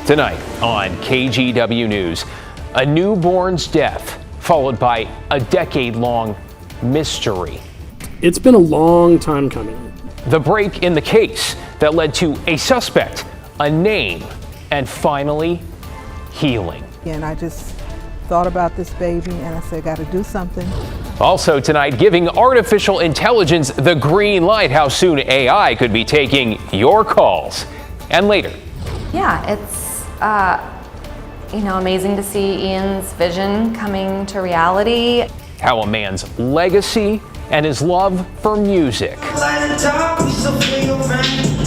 Tonight on KGW News, a newborn's death followed by a decade-long mystery. It's been a long time coming. The break in the case that led to a suspect, a name, and finally, healing. And I just thought about this baby and I said, got to do something. Also tonight, giving artificial intelligence the green light, how soon AI could be taking your calls. And later. Yeah, it's amazing to see Ian's vision coming to reality. How a man's legacy and his love for music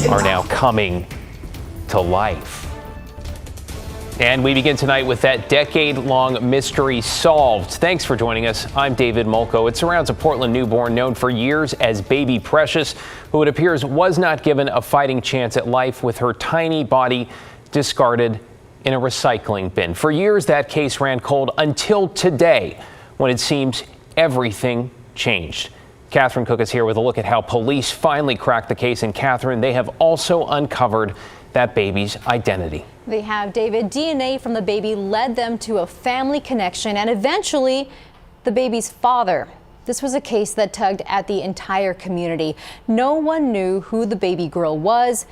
are now coming to life. And we begin tonight with that decade-long mystery solved. Thanks for joining us. I'm David Molko. It surrounds a Portland newborn known for years as Baby Precious, who it appears was not given a fighting chance at life with her tiny body discarded in a recycling bin. For years, that case ran cold until today, when it seems everything changed. Catherine Cook is here with a look at how police finally cracked the case. And Catherine, they have also uncovered that baby's identity. They have, David. DNA from the baby led them to a family connection and eventually the baby's father. This was a case that tugged at the entire community. No one knew who the baby girl was,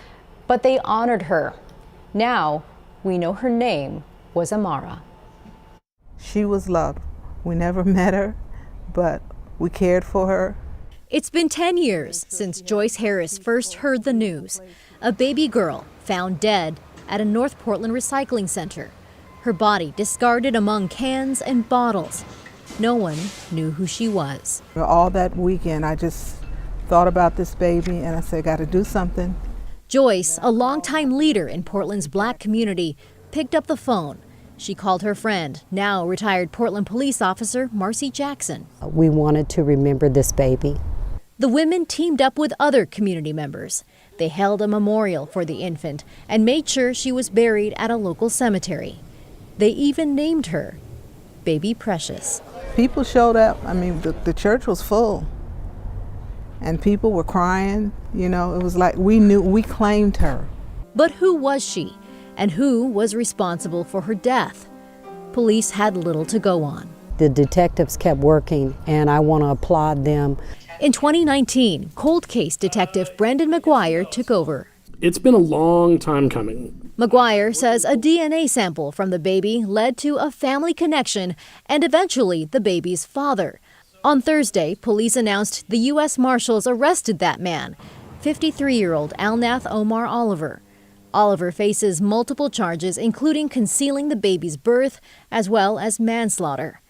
but they honored her. Now we know her name was Amara. She was loved. We never met her, but we cared for her. It's been 10 years since Joyce Harris first heard the news. A baby girl found dead at a North Portland recycling center. Her body discarded among cans and bottles. No one knew who she was. All that weekend, I just thought about this baby and I said, got to do something. Joyce, a longtime leader in Portland's black community, picked up the phone. She called her friend, now retired Portland police officer Marcy Jackson. We wanted to remember this baby. The women teamed up with other community members. They held a memorial for the infant and made sure she was buried at a local cemetery. They even named her Baby Precious. People showed up. I mean, the church was full and people were crying. You know, it was like we claimed her. But who was she and who was responsible for her death? Police had little to go on. The detectives kept working and I want to applaud them. In 2019, cold case detective Brendan McGuire took over. It's been a long time coming. McGuire says a DNA sample from the baby led to a family connection and eventually the baby's father. On Thursday, police announced the U.S. Marshals arrested that man, 53-year-old Alnath Omar Oliver. Oliver faces multiple charges, including concealing the baby's birth as well as manslaughter.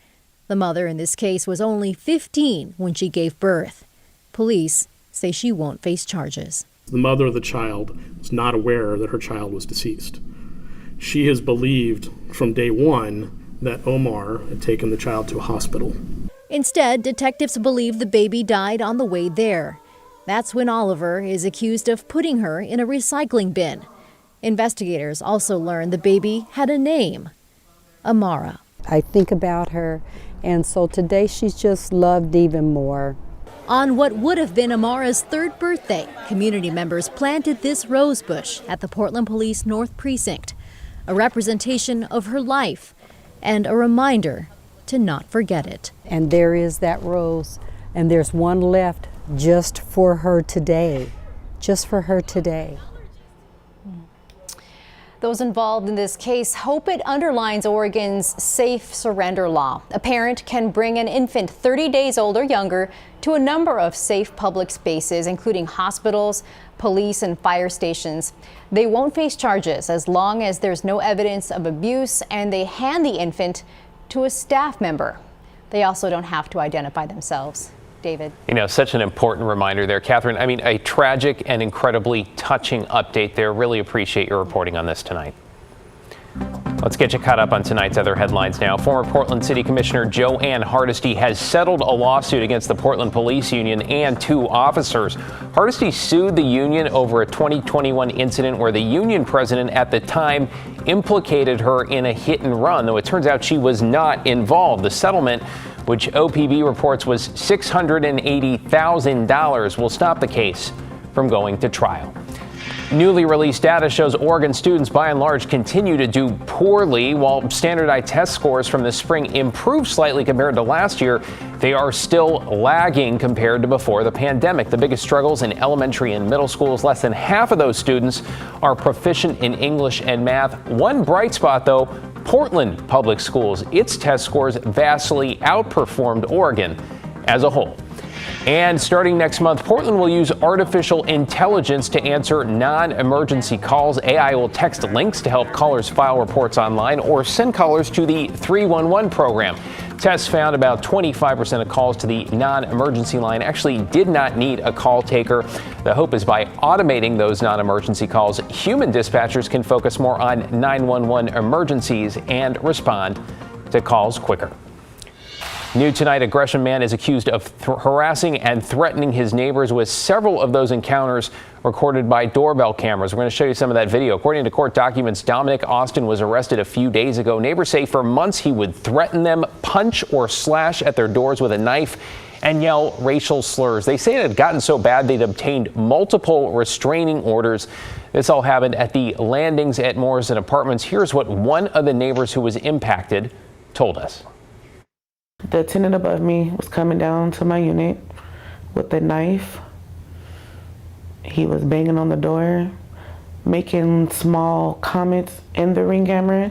The mother in this case was only 15 when she gave birth. Police say she won't face charges. The mother of the child was not aware that her child was deceased. She has believed from day one that Omar had taken the child to a hospital. Instead, detectives believe the baby died on the way there. That's when Oliver is accused of putting her in a recycling bin. Investigators also learned the baby had a name, Amara. I think about her, and so today she's just loved even more. On what would have been Amara's third birthday, community members planted this rose bush at the Portland Police North Precinct, a representation of her life and a reminder to not forget it. And there is that rose, and there's one left just for her today, just for her today. Those involved in this case hope it underlines Oregon's safe surrender law. A parent can bring an infant 30 days old or younger to a number of safe public spaces, including hospitals, police, and fire stations. They won't face charges as long as there's no evidence of abuse and they hand the infant to a staff member. They also don't have to identify themselves. David. You know, such an important reminder there, Catherine. I mean, a tragic and incredibly touching update there. Really appreciate your reporting on this tonight. Let's get you caught up on tonight's other headlines now. Former Portland City Commissioner Joanne Hardesty has settled a lawsuit against the Portland Police Union and 2 officers. Hardesty sued the union over a 2021 incident where the union president at the time implicated her in a hit and run, though it turns out she was not involved. The settlement, which OPB reports was $680,000, will stop the case from going to trial. Newly released data shows Oregon students by and large continue to do poorly. While standardized test scores from the spring improved slightly compared to last year, they are still lagging compared to before the pandemic. The biggest struggles in elementary and middle schools. Less than half of those students are proficient in English and math. One bright spot, though, Portland Public Schools. Its test scores vastly outperformed Oregon as a whole. And starting next month, Portland will use artificial intelligence to answer non-emergency calls. AI will text links to help callers file reports online or send callers to the 311 program. Tests found about 25% of calls to the non-emergency line actually did not need a call taker. The hope is by automating those non-emergency calls, human dispatchers can focus more on 911 emergencies and respond to calls quicker. New tonight, a Gresham man is accused of harassing and threatening his neighbors, with several of those encounters recorded by doorbell cameras. We're going to show you some of that video. According to court documents, Dominic Austin was arrested a few days ago. Neighbors say for months he would threaten them, punch or slash at their doors with a knife, and yell racial slurs. They say it had gotten so bad they'd obtained multiple restraining orders. This all happened at the Landings at Morrison Apartments. Here's what one of the neighbors who was impacted told us. The tenant above me was coming down to my unit with a knife. He was banging on the door, making small comments in the Ring camera.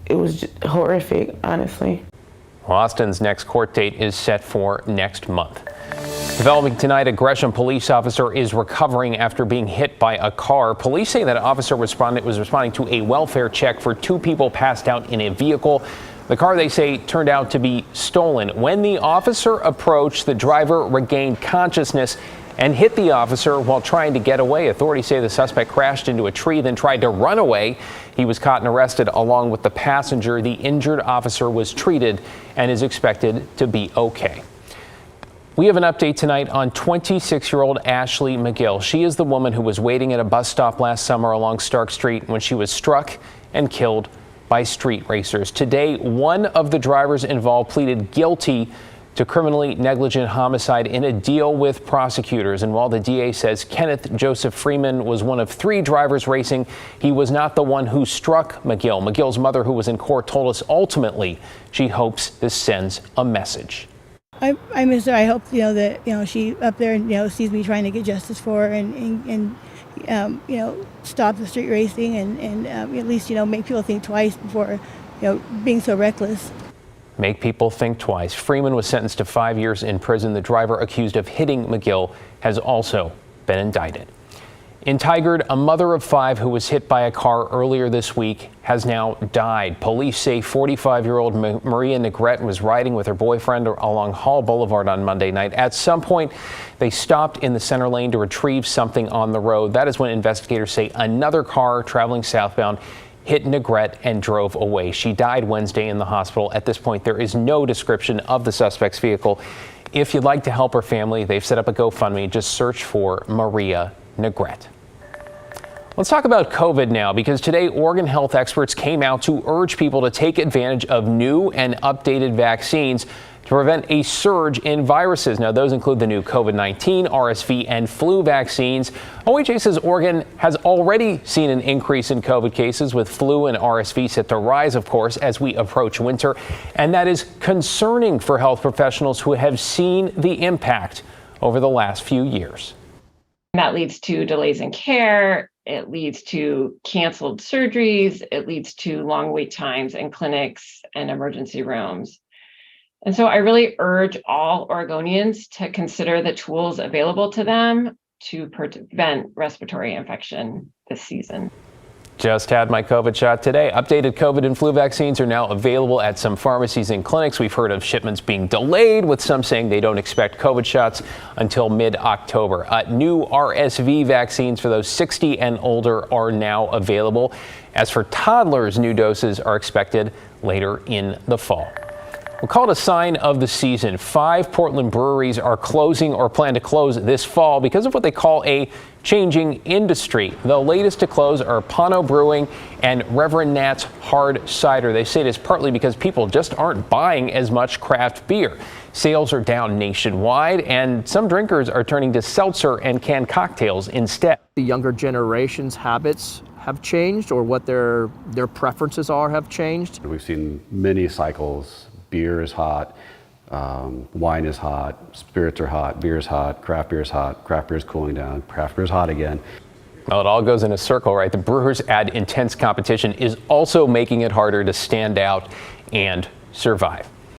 It was just horrific, honestly. Austin's next court date is set for next month. Developing tonight, a Gresham police officer is recovering after being hit by a car. Police say that officer was responding to a welfare check for two people passed out in a vehicle. The car, they say, turned out to be stolen. When the officer approached, the driver regained consciousness and hit the officer while trying to get away. Authorities say the suspect crashed into a tree, then tried to run away. He was caught and arrested along with the passenger. The injured officer was treated and is expected to be okay. We have an update tonight on 26-year-old Ashley McGill. She is the woman who was waiting at a bus stop last summer along Stark Street when she was struck and killed by street racers. Today, one of the drivers involved pleaded guilty to criminally negligent homicide in a deal with prosecutors. And while the DA says Kenneth Joseph Freeman was one of three drivers racing, he was not the one who struck McGill. McGill's mother, who was in court, told us ultimately she hopes this sends a message. I miss her. I hope, that, she up there, sees me trying to get justice for her and stop the street racing and at least, make people think twice before, being so reckless. Make people think twice. Freeman was sentenced to 5 years in prison. The driver accused of hitting McGill has also been indicted. In Tigard, a mother of 5 who was hit by a car earlier this week has now died. Police say 45-year-old Maria Negrete was riding with her boyfriend along Hall Boulevard on Monday night. At some point, they stopped in the center lane to retrieve something on the road. That is when investigators say another car traveling southbound hit Negrete and drove away. She died Wednesday in the hospital. At this point, there is no description of the suspect's vehicle. If you'd like to help her family, they've set up a GoFundMe. Just search for Maria Negrete. Let's talk about COVID now, because today Oregon health experts came out to urge people to take advantage of new and updated vaccines to prevent a surge in viruses. Now, those include the new COVID-19, RSV, and flu vaccines. OHA says Oregon has already seen an increase in COVID cases, with flu and RSV set to rise, of course, as we approach winter. And that is concerning for health professionals who have seen the impact over the last few years. That leads to delays in care. It leads to canceled surgeries. It leads to long wait times in clinics and emergency rooms. And so I really urge all Oregonians to consider the tools available to them to prevent respiratory infection this season. Just had my COVID shot today. Updated COVID and flu vaccines are now available at some pharmacies and clinics. We've heard of shipments being delayed, with some saying they don't expect COVID shots until mid-October. New RSV vaccines for those 60 and older are now available. As for toddlers, new doses are expected later in the fall. We'll call it a sign of the season. 5 Portland breweries are closing or plan to close this fall because of what they call a changing industry. The latest to close are Pano Brewing and Reverend Nat's Hard Cider. They say it is partly because people just aren't buying as much craft beer. Sales are down nationwide, and some drinkers are turning to seltzer and canned cocktails instead. The younger generation's habits have changed, or what their preferences are have changed. We've seen many cycles. Beer is hot, wine is hot, spirits are hot, beer is hot, craft beer is hot, craft beer is cooling down, craft beer is hot again. Well, it all goes in a circle, right? The brewers add intense competition is also making it harder to stand out and survive.